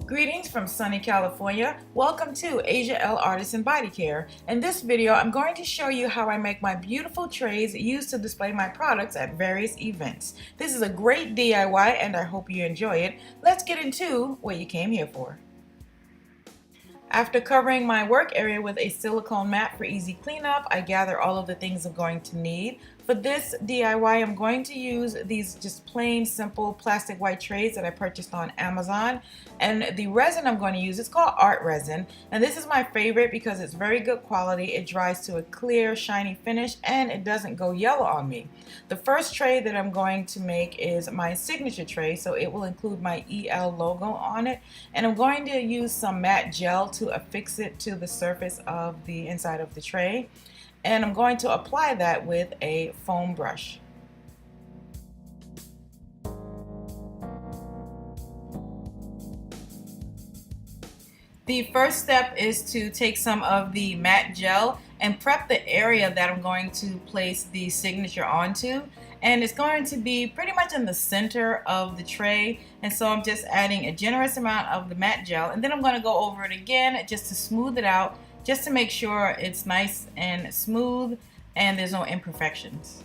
Greetings from sunny California. Welcome to Asia L Artisan Body Care. In this video, I'm going to show you how I make my beautiful trays used to display my products at various events. This is a great DIY and I hope you enjoy it. Let's get into what you came here for. After covering my work area with a silicone mat for easy cleanup, I gather all of the things I'm going to need. For this DIY, I'm going to use these just plain simple plastic white trays that I purchased on Amazon. And the resin I'm going to use is called Art Resin. And this is my favorite because it's very good quality. It dries to a clear, shiny finish and it doesn't go yellow on me. The first tray that I'm going to make is my signature tray, so it will include my EL logo on it. And I'm going to use some matte gel to affix it to the surface of the inside of the tray. And I'm going to apply that with a foam brush. The first step is to take some of the matte gel and prep the area that I'm going to place the signature onto. And it's going to be pretty much in the center of the tray. And so I'm just adding a generous amount of the matte gel. And then I'm going to go over it again just to smooth it out, just to make sure it's nice and smooth and there's no imperfections.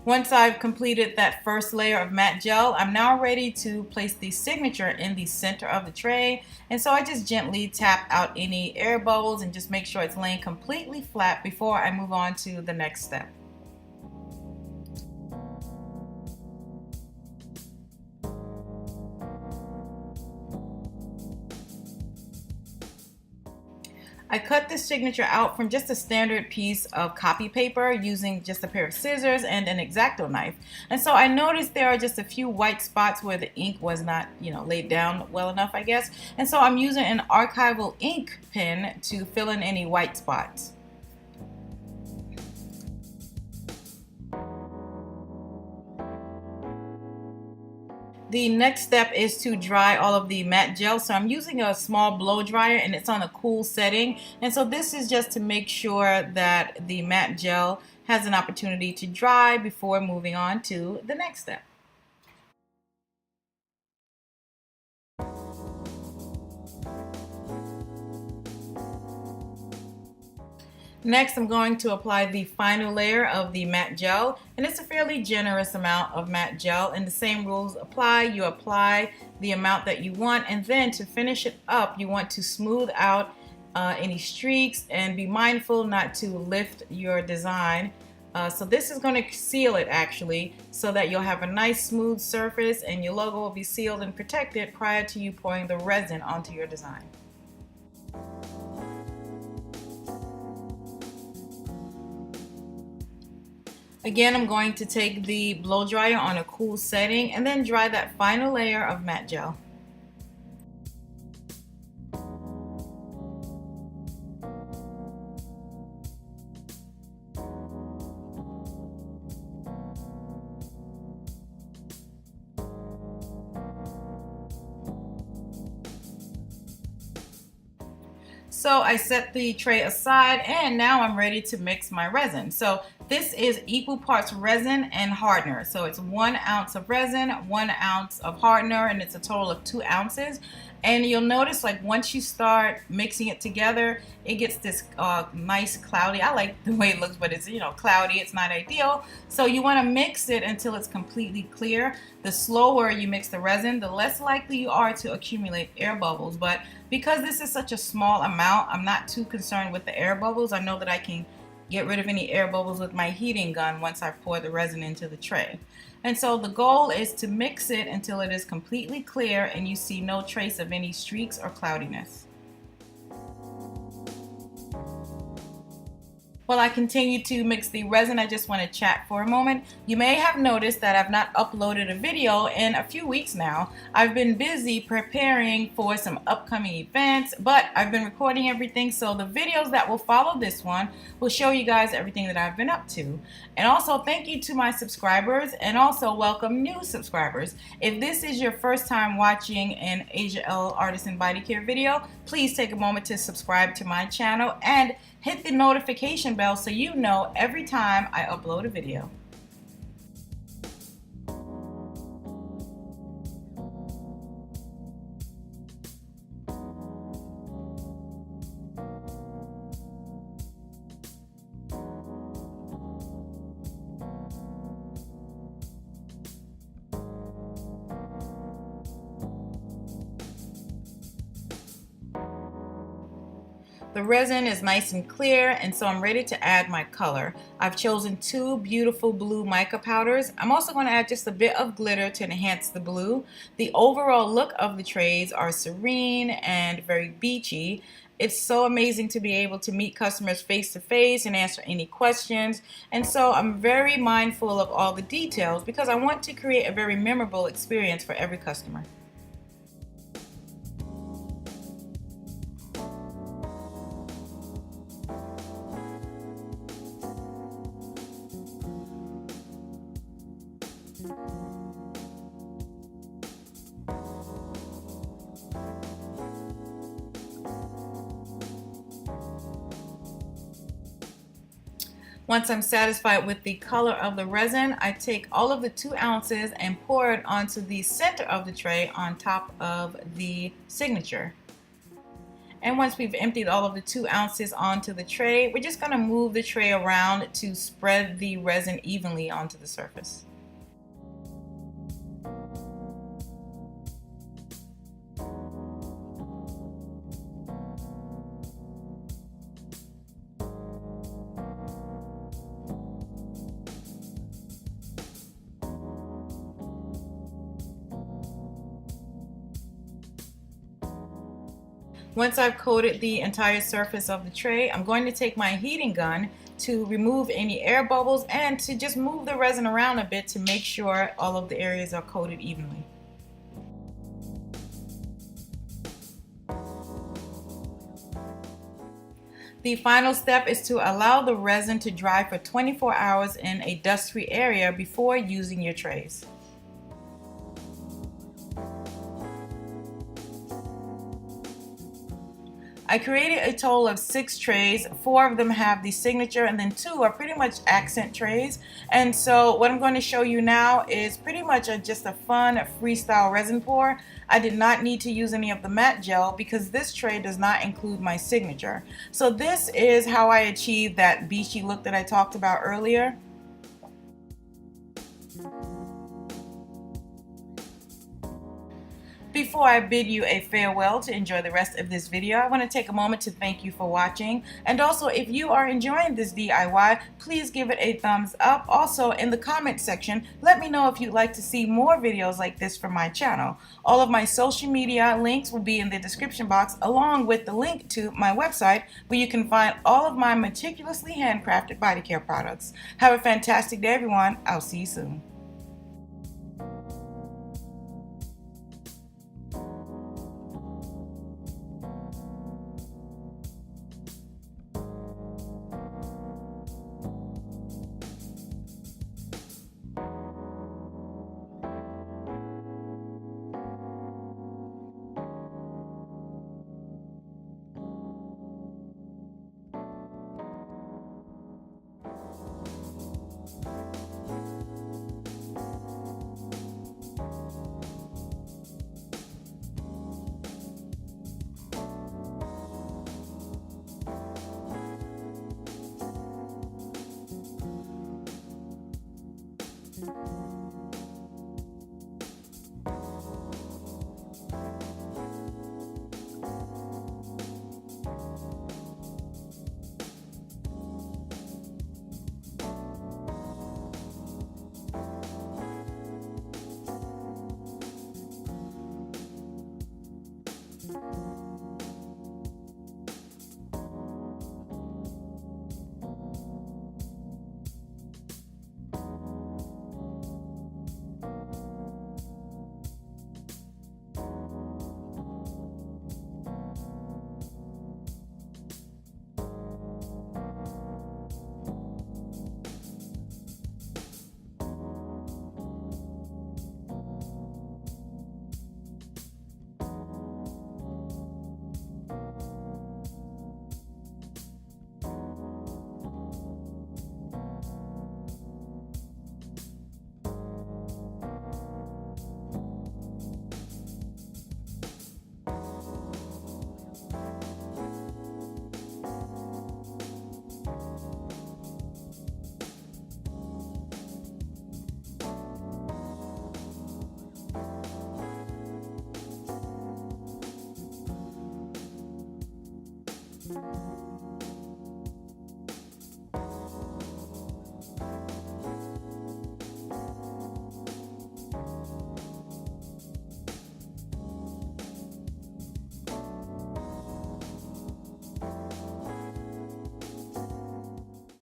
Once I've completed that first layer of matte gel, I'm now ready to place the signature in the center of the tray. And so I just gently tap out any air bubbles and just make sure it's laying completely flat before I move on to the next step. I cut this signature out from just a standard piece of copy paper using just a pair of scissors and an X-Acto knife. And so I noticed there are just a few white spots where the ink was not, laid down well enough, I guess. And so I'm using an archival ink pen to fill in any white spots. The next step is to dry all of the matte gel. So I'm using a small blow dryer and it's on a cool setting. And so this is just to make sure that the matte gel has an opportunity to dry before moving on to the next step. Next, I'm going to apply the final layer of the matte gel, and it's a fairly generous amount of matte gel, and the same rules apply. You apply the amount that you want, and then to finish it up, you want to smooth out any streaks and be mindful not to lift your design. So this is going to seal it actually, so that you'll have a nice smooth surface and your logo will be sealed and protected prior to you pouring the resin onto your design. Again, I'm going to take the blow dryer on a cool setting and then dry that final layer of matte gel. So I set the tray aside and now I'm ready to mix my resin. So this is equal parts resin and hardener. So it's 1 ounce of resin, 1 ounce of hardener, and it's a total of 2 ounces. And you'll notice, like, once you start mixing it together, it gets this nice cloudy. I like the way it looks, but it's cloudy. It's not ideal. So you want to mix it until it's completely clear. The slower you mix the resin, the less likely you are to accumulate air bubbles. But because this is such a small amount, I'm not too concerned with the air bubbles. I know that I can get rid of any air bubbles with my heating gun once I pour the resin into the tray. And so the goal is to mix it until it is completely clear and you see no trace of any streaks or cloudiness. While I continue to mix the resin, I just want to chat for a moment. You may have noticed that I've not uploaded a video in a few weeks now. I've been busy preparing for some upcoming events, but I've been recording everything, so the videos that will follow this one will show you guys everything that I've been up to. And also thank you to my subscribers, and also welcome new subscribers. If this is your first time watching an Asia L Artisan Body Care video, please take a moment to subscribe to my channel and hit the notification bell so you know every time I upload a video. The resin is nice and clear, and so I'm ready to add my color. I've chosen two beautiful blue mica powders. I'm also going to add just a bit of glitter to enhance the blue. The overall look of the trays are serene and very beachy. It's so amazing to be able to meet customers face to face and answer any questions. And so I'm very mindful of all the details because I want to create a very memorable experience for every customer. Once I'm satisfied with the color of the resin, I take all of the 2 ounces and pour it onto the center of the tray on top of the signature. And once we've emptied all of the 2 ounces onto the tray, we're just going to move the tray around to spread the resin evenly onto the surface. Once I've coated the entire surface of the tray, I'm going to take my heating gun to remove any air bubbles and to just move the resin around a bit to make sure all of the areas are coated evenly. The final step is to allow the resin to dry for 24 hours in a dust-free area before using your trays. I created a total of 6 trays. 4 of them have the signature and then 2 are pretty much accent trays. And so what I'm going to show you now is pretty much just a fun freestyle resin pour. I did not need to use any of the matte gel because this tray does not include my signature. So this is how I achieved that beachy look that I talked about earlier. Before I bid you a farewell to enjoy the rest of this video, I want to take a moment to thank you for watching. And also, if you are enjoying this DIY, please give it a thumbs up. Also, in the comment section, let me know if you'd like to see more videos like this from my channel. All of my social media links will be in the description box, along with the link to my website, where you can find all of my meticulously handcrafted body care products. Have a fantastic day, everyone. I'll see you soon.